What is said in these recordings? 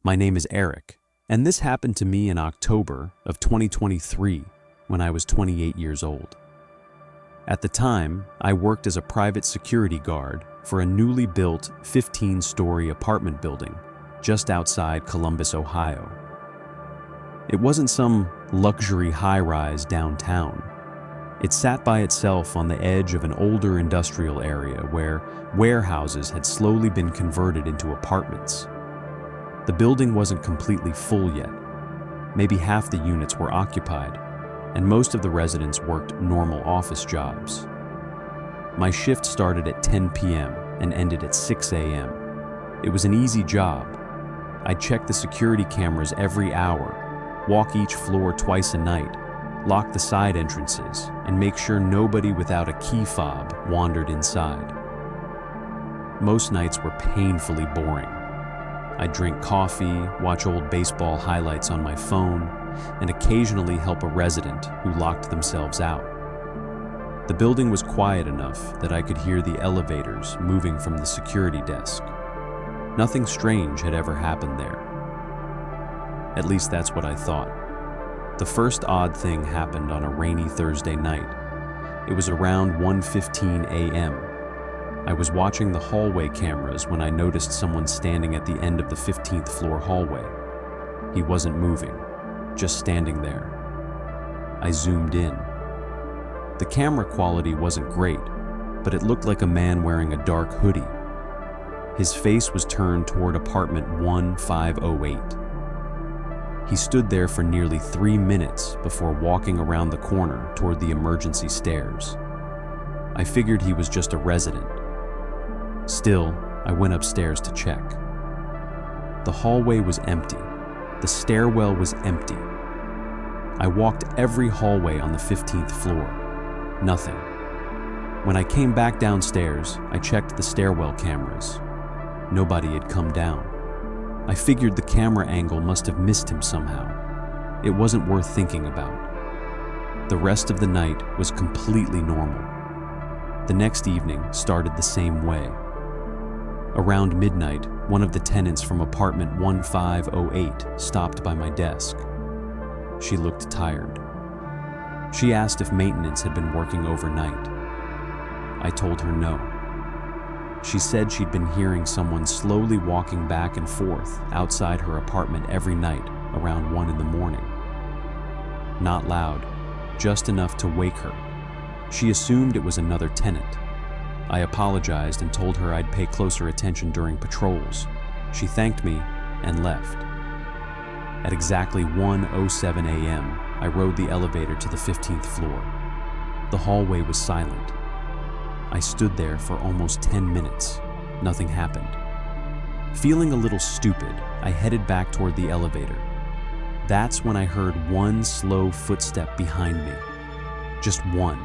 My name is Eric, and this happened to me in October of 2023 when I was 28 years old. At the time, I worked as a private security guard for a newly built 15-story apartment building just outside Columbus, Ohio. It wasn't some luxury high-rise downtown. It sat by itself on the edge of an older industrial area where warehouses had slowly been converted into apartments. The building wasn't completely full yet. Maybe half the units were occupied, and most of the residents worked normal office jobs. My shift started at 10 p.m. and ended at 6 a.m. It was an easy job. I'd check the security cameras every hour, walk each floor twice a night, lock the side entrances, and make sure nobody without a key fob wandered inside. Most nights were painfully boring. I'd drink coffee, watch old baseball highlights on my phone, and occasionally help a resident who locked themselves out. The building was quiet enough that I could hear the elevators moving from the security desk. Nothing strange had ever happened there. At least that's what I thought. The first odd thing happened on a rainy Thursday night. It was around 1:15 a.m. I was watching the hallway cameras when I noticed someone standing at the end of the 15th floor hallway. He wasn't moving, just standing there. I zoomed in. The camera quality wasn't great, but it looked like a man wearing a dark hoodie. His face was turned toward apartment 1508. He stood there for nearly 3 minutes before walking around the corner toward the emergency stairs. I figured he was just a resident. Still, I went upstairs to check. The hallway was empty. The stairwell was empty. I walked every hallway on the 15th floor. Nothing. When I came back downstairs, I checked the stairwell cameras. Nobody had come down. I figured the camera angle must have missed him somehow. It wasn't worth thinking about. The rest of the night was completely normal. The next evening started the same way. Around midnight, one of the tenants from apartment 1508 stopped by my desk. She looked tired. She asked if maintenance had been working overnight. I told her no. She said she'd been hearing someone slowly walking back and forth outside her apartment every night around 1 in the morning. Not loud, just enough to wake her. She assumed it was another tenant. I apologized and told her I'd pay closer attention during patrols. She thanked me and left. At exactly 1:07 a.m., I rode the elevator to the 15th floor. The hallway was silent. I stood there for almost 10 minutes. Nothing happened. Feeling a little stupid, I headed back toward the elevator. That's when I heard one slow footstep behind me. Just one.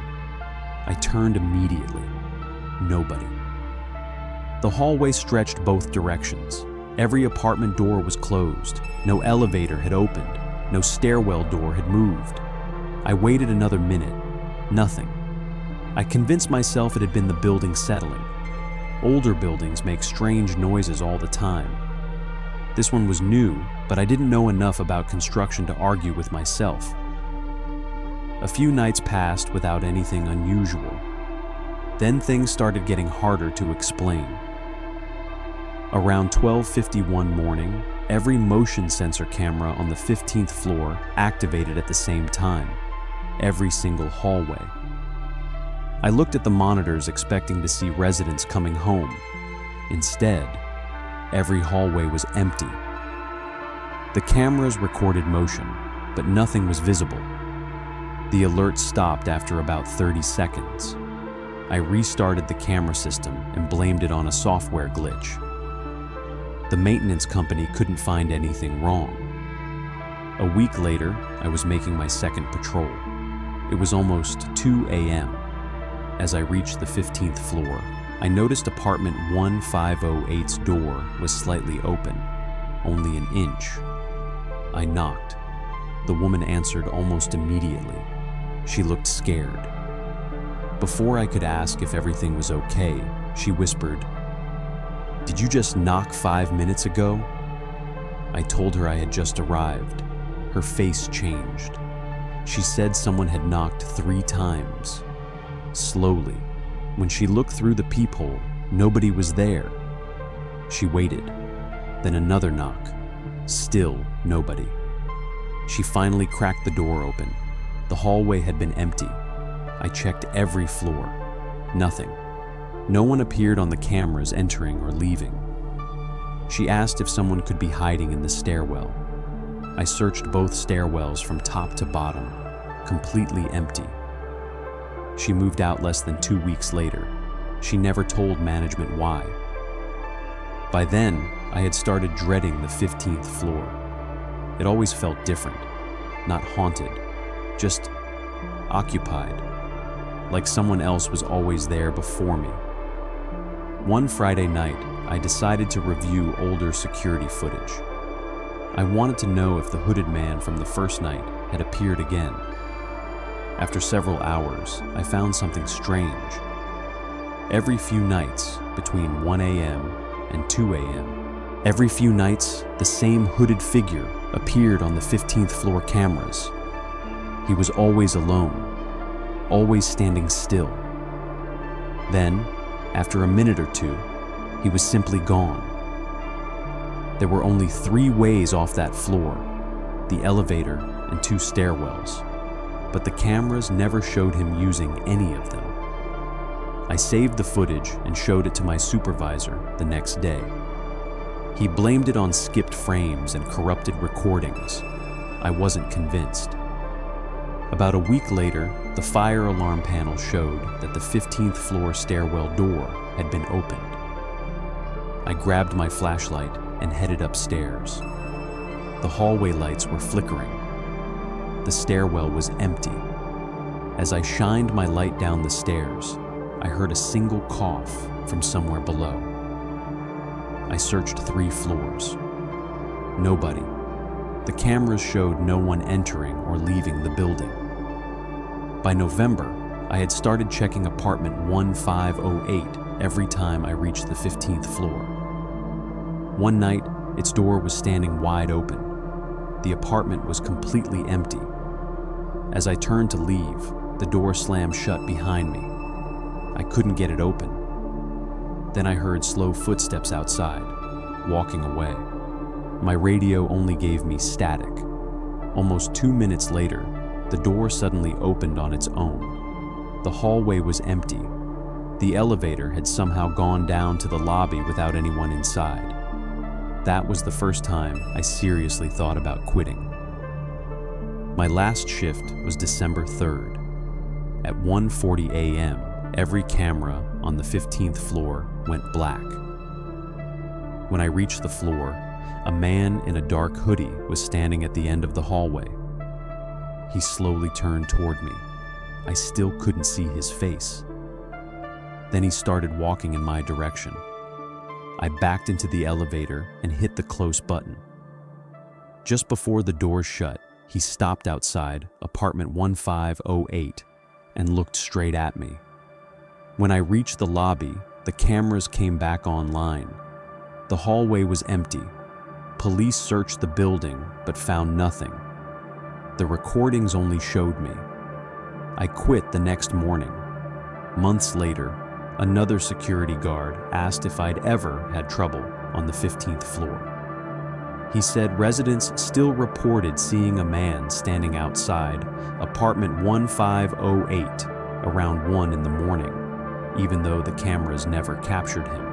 I turned immediately. Nobody. The hallway stretched both directions. Every apartment door was closed. No elevator had opened. No stairwell door had moved. I waited another minute. Nothing. I convinced myself it had been the building settling. Older buildings make strange noises all the time. This one was new, but I didn't know enough about construction to argue with myself. A few nights passed without anything unusual. Then things started getting harder to explain. Around 12:51 morning, every motion sensor camera on the 15th floor activated at the same time. Every single hallway. I looked at the monitors expecting to see residents coming home. Instead, every hallway was empty. The cameras recorded motion, but nothing was visible. The alert stopped after about 30 seconds. I restarted the camera system and blamed it on a software glitch. The maintenance company couldn't find anything wrong. A week later, I was making my second patrol. It was almost 2 a.m. As I reached the 15th floor, I noticed apartment 1508's door was slightly open, only an inch. I knocked. The woman answered almost immediately. She looked scared. Before I could ask if everything was okay, she whispered, "Did you just knock 5 minutes ago?" I told her I had just arrived. Her face changed. She said someone had knocked 3 times. Slowly, when she looked through the peephole, nobody was there. She waited. Then another knock. Still nobody. She finally cracked the door open. The hallway had been empty. I checked every floor. Nothing. No one appeared on the cameras entering or leaving. She asked if someone could be hiding in the stairwell. I searched both stairwells from top to bottom, completely empty. She moved out less than 2 weeks later. She never told management why. By then, I had started dreading the 15th floor. It always felt different, not haunted, just occupied, like someone else was always there before me. One Friday night, I decided to review older security footage. I wanted to know if the hooded man from the first night had appeared again. After several hours, I found something strange. Every few nights, between 1 a.m. and 2 a.m., every few nights, the same hooded figure appeared on the 15th floor cameras. He was always alone, always standing still. Then, after a minute or two, he was simply gone. There were only 3 ways off that floor, the elevator and 2 stairwells, but the cameras never showed him using any of them. I saved the footage and showed it to my supervisor the next day. He blamed it on skipped frames and corrupted recordings. I wasn't convinced. About a week later, the fire alarm panel showed that the 15th floor stairwell door had been opened. I grabbed my flashlight and headed upstairs. The hallway lights were flickering. The stairwell was empty. As I shined my light down the stairs, I heard a single cough from somewhere below. I searched 3 floors. Nobody. The cameras showed no one entering or leaving the building. By November, I had started checking apartment 1508 every time I reached the 15th floor. One night, its door was standing wide open. The apartment was completely empty. As I turned to leave, the door slammed shut behind me. I couldn't get it open. Then I heard slow footsteps outside, walking away. My radio only gave me static. Almost 2 minutes later, the door suddenly opened on its own. The hallway was empty. The elevator had somehow gone down to the lobby without anyone inside. That was the first time I seriously thought about quitting. My last shift was December 3rd. At 1:40 a.m., every camera on the 15th floor went black. When I reached the floor, a man in a dark hoodie was standing at the end of the hallway. He slowly turned toward me. I still couldn't see his face. Then he started walking in my direction. I backed into the elevator and hit the close button. Just before the doors shut, he stopped outside apartment 1508 and looked straight at me. When I reached the lobby, the cameras came back online. The hallway was empty. Police searched the building but found nothing. The recordings only showed me. I quit the next morning. Months later, another security guard asked if I'd ever had trouble on the 15th floor. He said residents still reported seeing a man standing outside apartment 1508 around 1 in the morning, even though the cameras never captured him.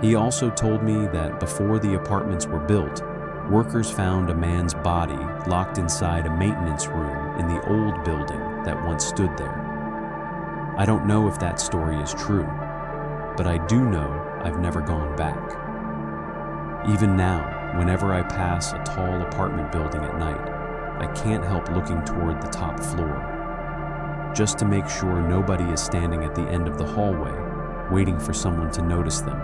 He also told me that before the apartments were built, workers found a man's body locked inside a maintenance room in the old building that once stood there. I don't know if that story is true, but I do know I've never gone back. Even now, whenever I pass a tall apartment building at night, I can't help looking toward the top floor, just to make sure nobody is standing at the end of the hallway, waiting for someone to notice them.